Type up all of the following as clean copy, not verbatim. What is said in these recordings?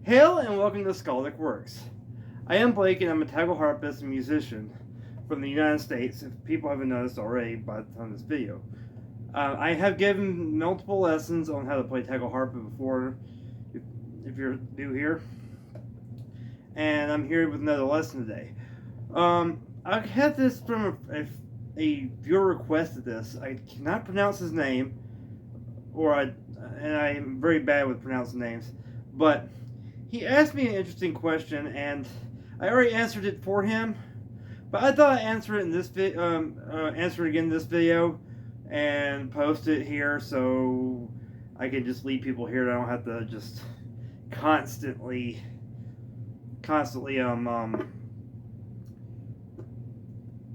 Hail and welcome to Skaldic Works. I am Blake and I'm a Tagelharpist and musician from the United States, if people haven't noticed already by the time of this video. I have given multiple lessons on how to play Tagelharpa before, if you're new here, and I'm here with another lesson today. I had this from a viewer requested this. I cannot pronounce his name, and I'm very bad with pronouncing names, but he asked me an interesting question, and I already answered it for him. But I thought I'd answer it in this answer it again in this video, and post it here so I can just lead people here. I don't have to just constantly,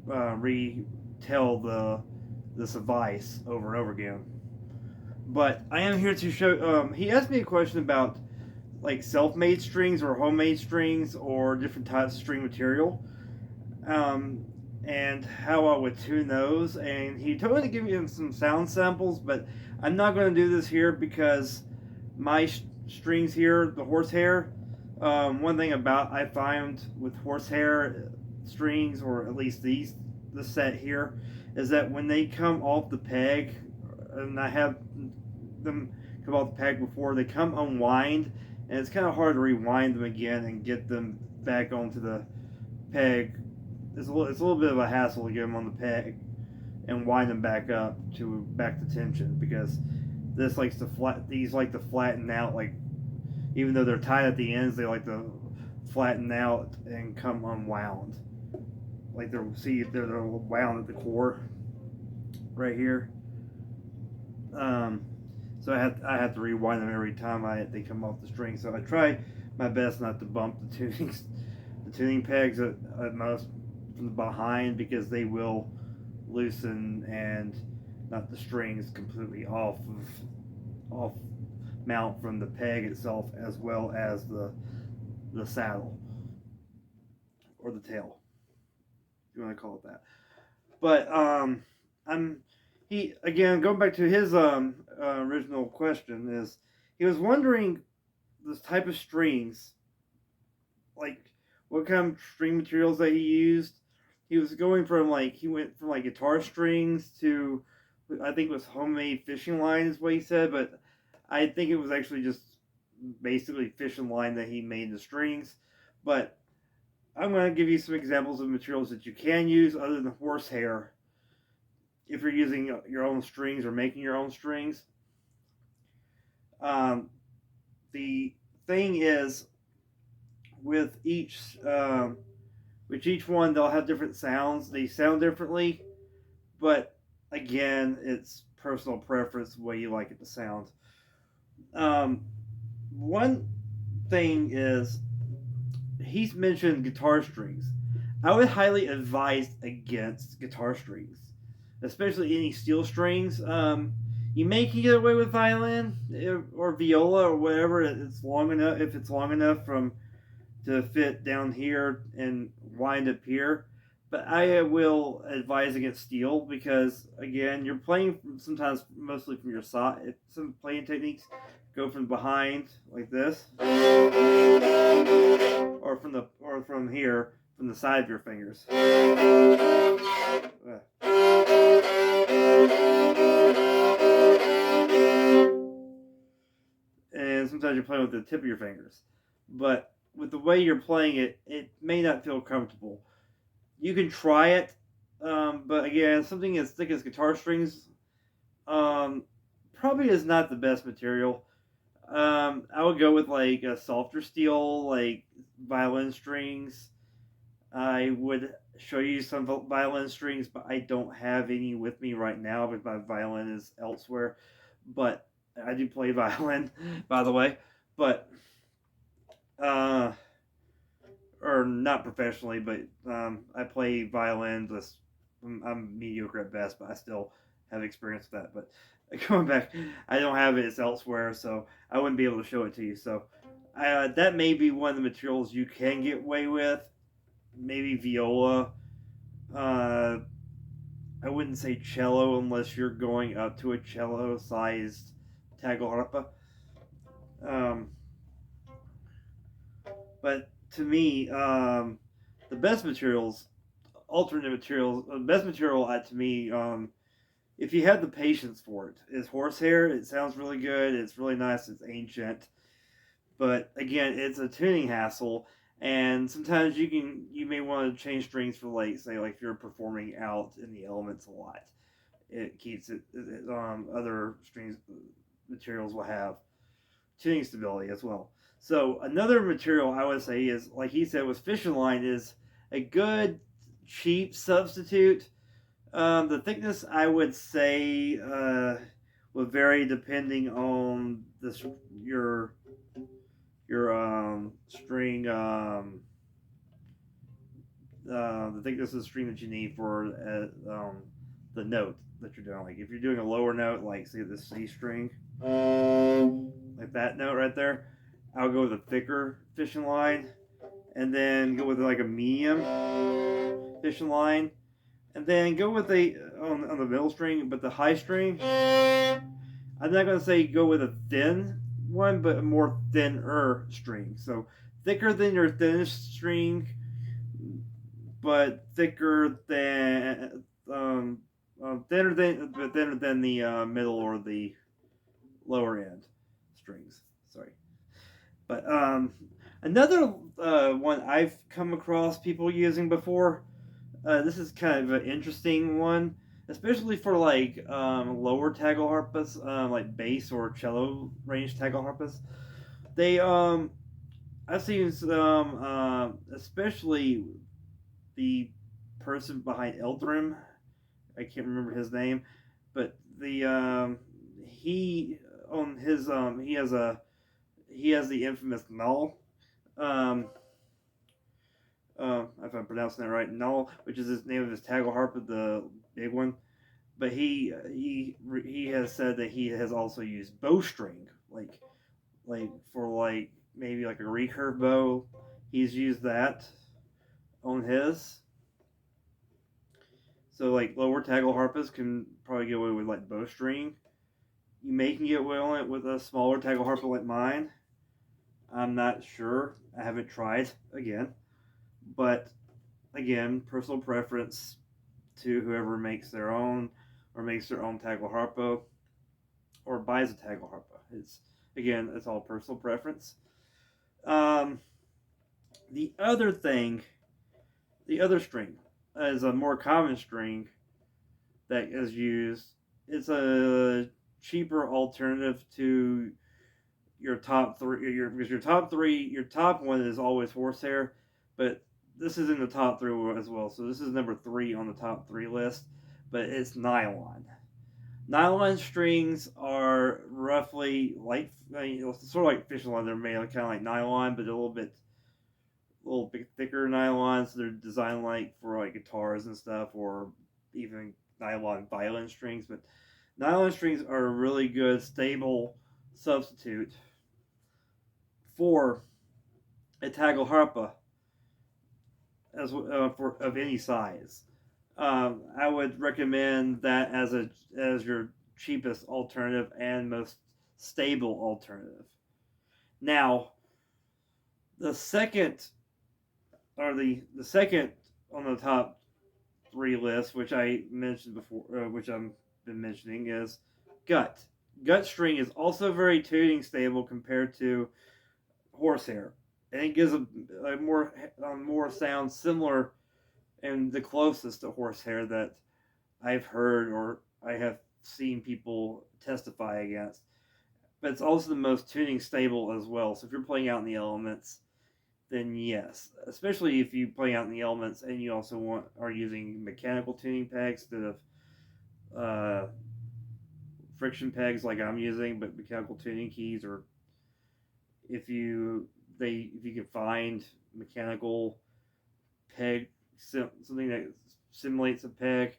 retell this advice over and over again. But I am here to show. He asked me a question about like self-made strings or homemade strings or different types of string material, and how I would tune those. And he told me to give me some sound samples, but I'm not going to do this here because my strings here, the horsehair. One thing about I find with horsehair strings, or at least the set here, is that when they come off the peg, and I have them come off the peg before, they come unwind, and it's kind of hard to rewind them again and get them back onto the peg. It's a little bit of a hassle to get them on the peg and wind them back up to tension, because these like to flatten out, like even though they're tied at the ends, they like to flatten out and come unwound. Like they're wound at the core right here. So I have to rewind them every time they come off the string. So I try my best not to bump the tuning pegs at most from the behind, because they will loosen and not the strings completely off mount from the peg itself, as well as the saddle or the tail, if you want to call it that. But he, again, going back to his original question, is he was wondering this type of strings, like what kind of string materials that he used. He was going from he went from guitar strings to, I think it was homemade fishing line is what he said, but I think it was actually just basically fishing line that he made the strings. But I'm going to give you some examples of materials that you can use other than horsehair if you're using your own strings or making your own strings. The thing is, with each one, they'll have different sounds. They sound differently, but again, it's personal preference, the way you like it to sound. One thing is, he's mentioned guitar strings. I would highly advise against guitar strings, especially any steel strings. You may can get away with violin or viola or whatever. It's long enough, if it's long enough to fit down here and wind up here. But I will advise against steel, because again, you're playing sometimes mostly from your side. Some playing techniques go from behind like this, or from here, from the side of your fingers. And sometimes you're playing with the tip of your fingers. But with the way you're playing it, it may not feel comfortable. You can try it, but again, something as thick as guitar strings probably is not the best material. I would go with like a softer steel, like violin strings. I would show you some violin strings, but I don't have any with me right now because my violin is elsewhere. But I do play violin, by the way. But or not professionally, but I play violin. I'm mediocre at best, but I still have experience with that. But going back, I don't have it. It's elsewhere, so I wouldn't be able to show it to you. So that may be one of the materials you can get away with. Maybe viola. I wouldn't say cello unless you're going up to a cello-sized Tagelharpa. But to me, the best materials, alternate materials, the best material to me, if you have the patience for it, is horsehair. It sounds really good. It's really nice. It's ancient, but again, it's a tuning hassle. And sometimes you may want to change strings for like say like if you're performing out in the elements a lot. It keeps other strings materials will have tuning stability as well. So another material I would say is like he said was fishing line is a good cheap substitute. The thickness I would say would vary depending on your string the thickness of the string that you need for the note that you're doing. Like if you're doing a lower note, like say the C string, like that note right there, I'll go with a thicker fishing line, and then go with like a medium fishing line, and then go with a on the middle string, but the high string. I'm not gonna say go with a thin one, but a more thinner string. So thicker than your thinnest string, but thicker than thinner than the middle or the lower end strings. Sorry, but another one I've come across people using before. This is kind of an interesting one, especially for like lower tagelharpas, like bass or cello range tagelharpas. They I've seen some, especially the person behind Eldrim. I can't remember his name, but the he on his he has the infamous null. Um, if I'm pronouncing that right, null, which is his name of his tagelharpa, the big one. But he has said that he has also used bowstring, like for like maybe like a recurve bow. He's used that on his. So like lower tagelharpas can probably get away with like bowstring. You may can get away on it with a smaller tagelharpa like mine. I'm not sure. I haven't tried again, but again, personal preference to whoever makes their own or makes their own tagelharpa or buys a tagelharpa. It's again, it's all personal preference. Um, the other thing, the other string is a more common string that is used. It's a cheaper alternative to your top three. Because your top one is always horsehair, but this is in the top three as well. So this is number 3 on the top 3 list, but it's nylon. Nylon strings are roughly like sort of like fishing line. They're made kind of like nylon, but a little bit thicker nylon. So they're designed like for like guitars and stuff, or even nylon violin strings. But nylon strings are a really good stable substitute for a tagelharpa for of any size. I would recommend that as your cheapest alternative and most stable alternative. Now, the second the second on the top 3 list, which I mentioned before, which I've been mentioning, is gut. Gut string is also very tuning stable compared to horsehair, and it gives a more sound similar and the closest to horsehair that I've heard or I have seen people testify against. But it's also the most tuning stable as well. So if you're playing out in the elements, then yes, especially if you play out in the elements and you also are using mechanical tuning pegs instead of friction pegs like I'm using, but mechanical tuning keys, or if you can find mechanical peg something that simulates a peg,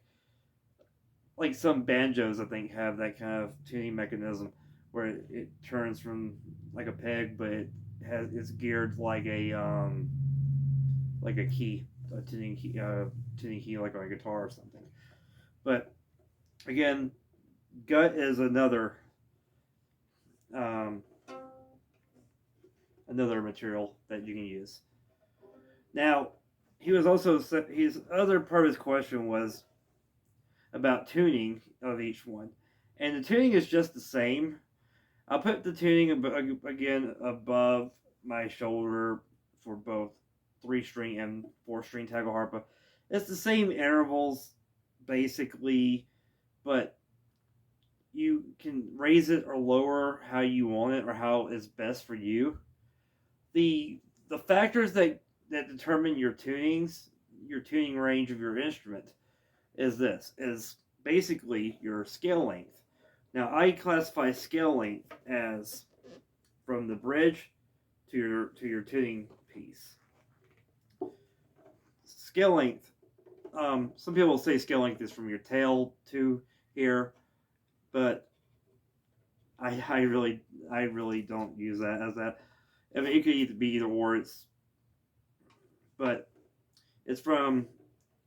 like some banjos I think have that kind of tuning mechanism where it turns from like a peg, but it's geared like a key, a tuning key like on a guitar or something. But again, gut is another um, another material that you can use. Now, he was also his other part of his question was about tuning of each one, and the tuning is just the same. I'll put the tuning again above my shoulder for both 3 string and 4 string Tagelharpa. It's the same intervals basically, but you can raise it or lower how you want it or how is best for you. The factors that determine your tuning range of your instrument is basically your scale length. Now I classify scale length as from the bridge to your tuning piece. Scale length. Some people say scale length is from your tail to here, but I really don't use that as that. I mean, it could either be either or. But it's from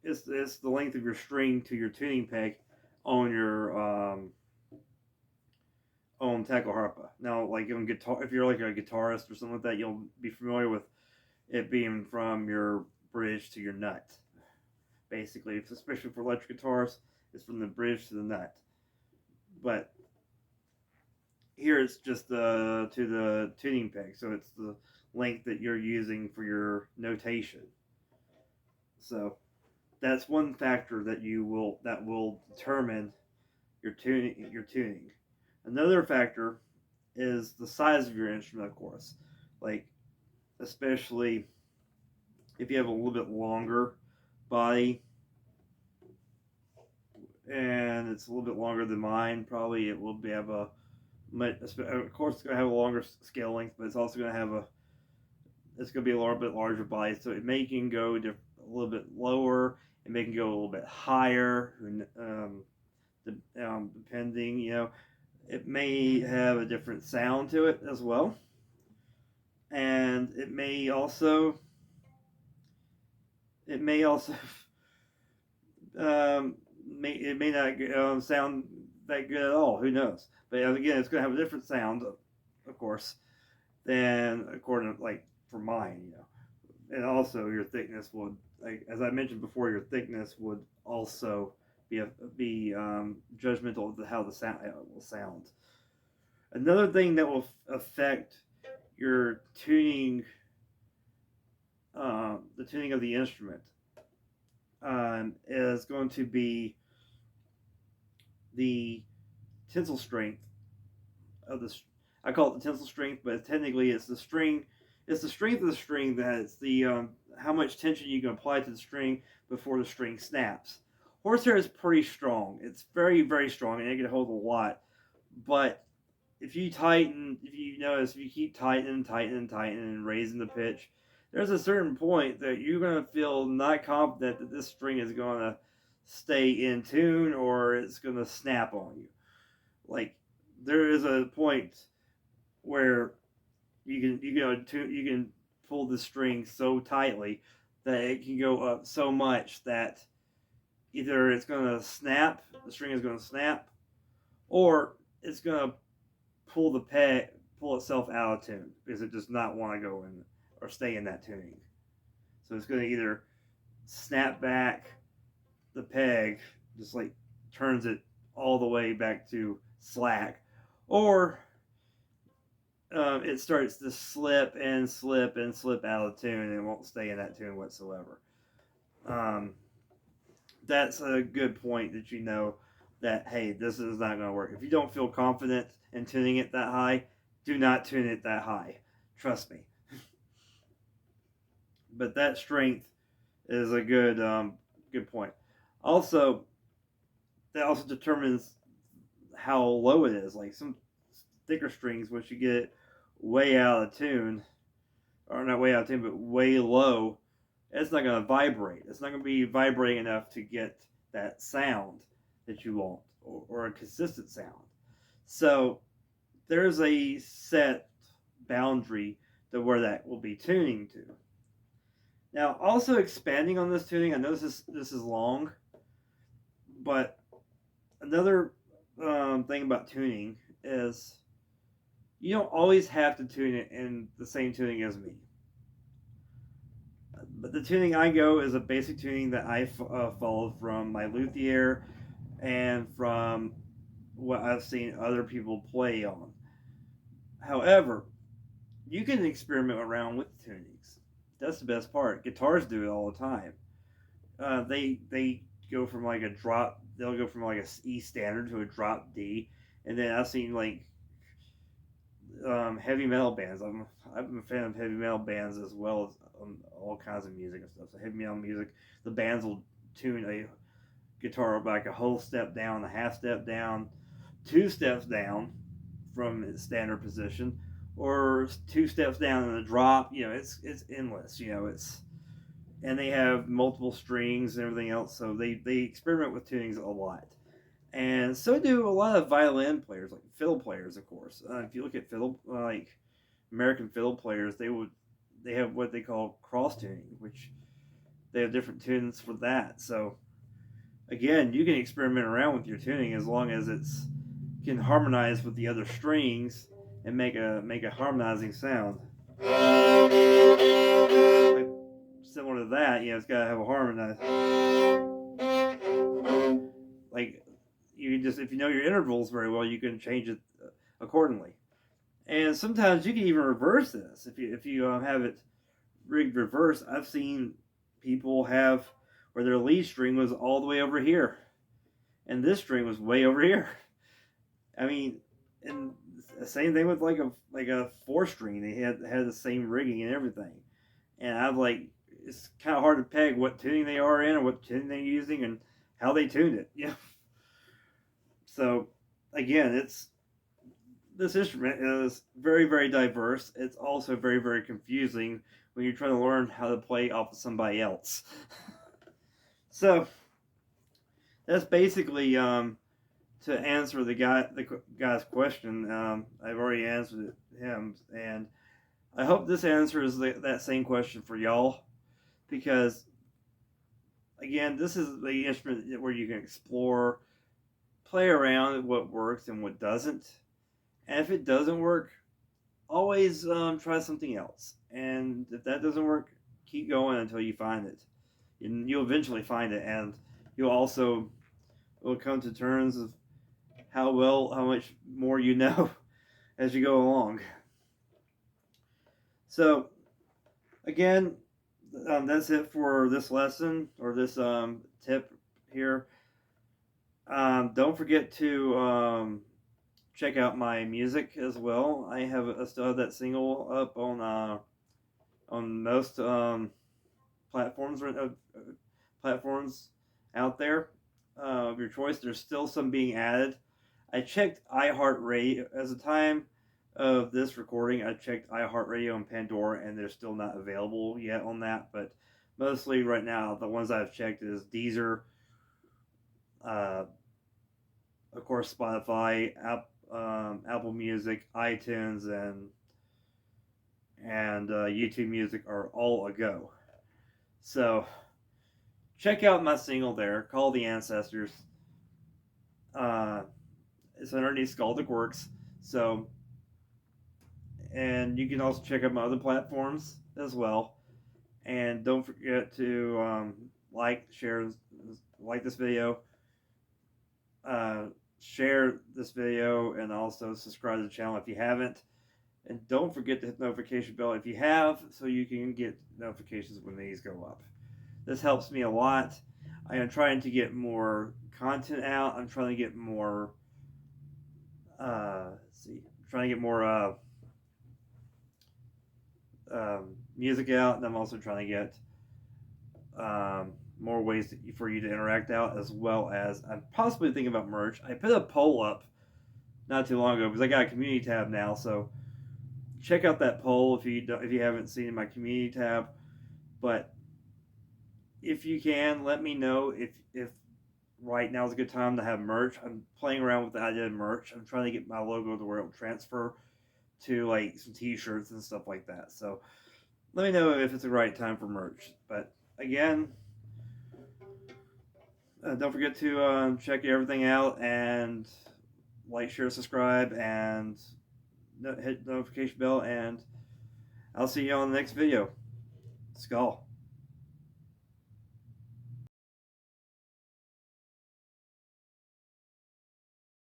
it's the length of your string to your tuning peg on your on Tagelharpa. Now, like on guitar, if you're like a guitarist or something like that, you'll be familiar with it being from your bridge to your nut. Basically, especially for electric guitars, it's from the bridge to the nut. But here it's just to the tuning peg, so it's the length that you're using for your notation. So that's one factor that will determine your tuning. Another factor is the size of your instrument, of course. Like especially if you have a little bit longer body and it's a little bit longer than mine, probably it will have a. Of course, it's going to have a longer scale length, but it's also going to have it's going to be a little bit larger body, so it may can go a little bit lower, it may can go a little bit higher, depending, it may have a different sound to it as well, and it may also it may not sound that good at all. Who knows? But again, it's going to have a different sound, of course, than according to, like for mine, and also your thickness would, like as I mentioned before, your thickness would also be judgmental of how the sound will sound. Another thing that will affect your tuning, the tuning of the instrument, is going to be the tensile strength of the. I call it the tensile strength, but technically it's the string. It's the strength of the string that's the how much tension you can apply to the string before the string snaps. Horsehair is pretty strong. It's very, very strong, and it can hold a lot. But if you notice, if you keep tightening, and raising the pitch, there's a certain point that you're going to feel not confident that this string is going to stay in tune or it's going to snap on you. Like there is a point where you can pull the string so tightly that it can go up so much that either it's going to snap, the string is going to snap, or it's going to pull itself out of tune because it does not want to go in or stay in that tuning. So it's going to either snap back the peg, just like turns it all the way back to slack, or it starts to slip and slip and slip out of tune and it won't stay in that tune whatsoever. That's a good point that you know that, hey, this is not going to work. If you don't feel confident in tuning it that high, do not tune it that high. Trust me. But that strength is a good point. Also, that also determines how low it is. Like some thicker strings, once you get way out of tune, or not way out of tune, but way low, it's not going to vibrate. It's not going to be vibrating enough to get that sound that you want, or a consistent sound. So there's a set boundary to where that will be tuning to. Now, also expanding on this tuning, I know this is long, but another thing about tuning is You don't always have to tune it in the same tuning as me. But the tuning I go is a basic tuning that I followed from my luthier and from what I've seen other people play on. However, you can experiment around with the tunings. That's the best part. Guitars do it all the time. They go from like a drop. They'll go from like a E standard to a drop D, and then I've seen like heavy metal bands. I'm a fan of heavy metal bands as well as all kinds of music and stuff. So heavy metal music, the bands will tune a guitar like a whole step down, a half step down, two steps down from its standard position, or two steps down in a drop. It's endless. And they have multiple strings and everything else. So they experiment with tunings a lot. And so do a lot of violin players, like fiddle players, of course. If you look at fiddle, like American fiddle players, they have what they call cross tuning, which they have different tunes for that. So again, you can experiment around with your tuning as long as it's can harmonize with the other strings and make a harmonizing sound. Like, similar to that, it's got to have a harmonize. Like you can just if you know your intervals very well, you can change it accordingly. And sometimes you can even reverse this if you have it rigged reverse. I've seen people have where their lead string was all the way over here, and this string was way over here. I mean, and the same thing with like a four string. They had the same rigging and everything, and I'm like, it's kind of hard to peg what tuning they are in or what tuning they're using and how they tuned it. Yeah. So again, this instrument is very, very diverse. It's also very, very confusing when you're trying to learn how to play off of somebody else. So that's basically to answer the guy's question. I've already answered him, and I hope this answers that same question for y'all, because again, this is the instrument where you can explore, play around with what works and what doesn't. And if it doesn't work, always try something else. And if that doesn't work, keep going until you find it. And you'll eventually find it, and you'll also will come to terms of how much more you know as you go along. So, again, that's it for this lesson or this tip here. Don't forget to check out my music as well. I still have that single up on most platforms out there of your choice. There's still some being added. I checked iHeartRadio as the time of this recording. I checked iHeartRadio and Pandora, and they're still not available yet on that. But mostly right now, the ones I've checked is Deezer, of course, Spotify, Apple Music, iTunes, and YouTube Music are all a go. So check out my single there, Call the Ancestors. It's underneath Scaldic Works. So, and you can also check out my other platforms as well. And don't forget to share, like this video, share this video, and also subscribe to the channel if you haven't. And don't forget to hit the notification bell if you have, so you can get notifications when these go up. This helps me a lot. I am trying to get more content out. I'm trying to get more. Trying to get more music out, and I'm also trying to get more ways for you to interact out, as well as I'm possibly thinking about merch. I put a poll up not too long ago because I got a community tab now, so check out that poll if you haven't seen my community tab. But if you can, let me know if right now is a good time to have merch. I'm playing around with the idea of merch. I'm trying to get my logo to where it'll transfer to like some t-shirts and stuff like that. So let me know if it's the right time for merch. But again, don't forget to check everything out and like, share, subscribe, and hit the notification bell, and I'll see you on the next video. Skull.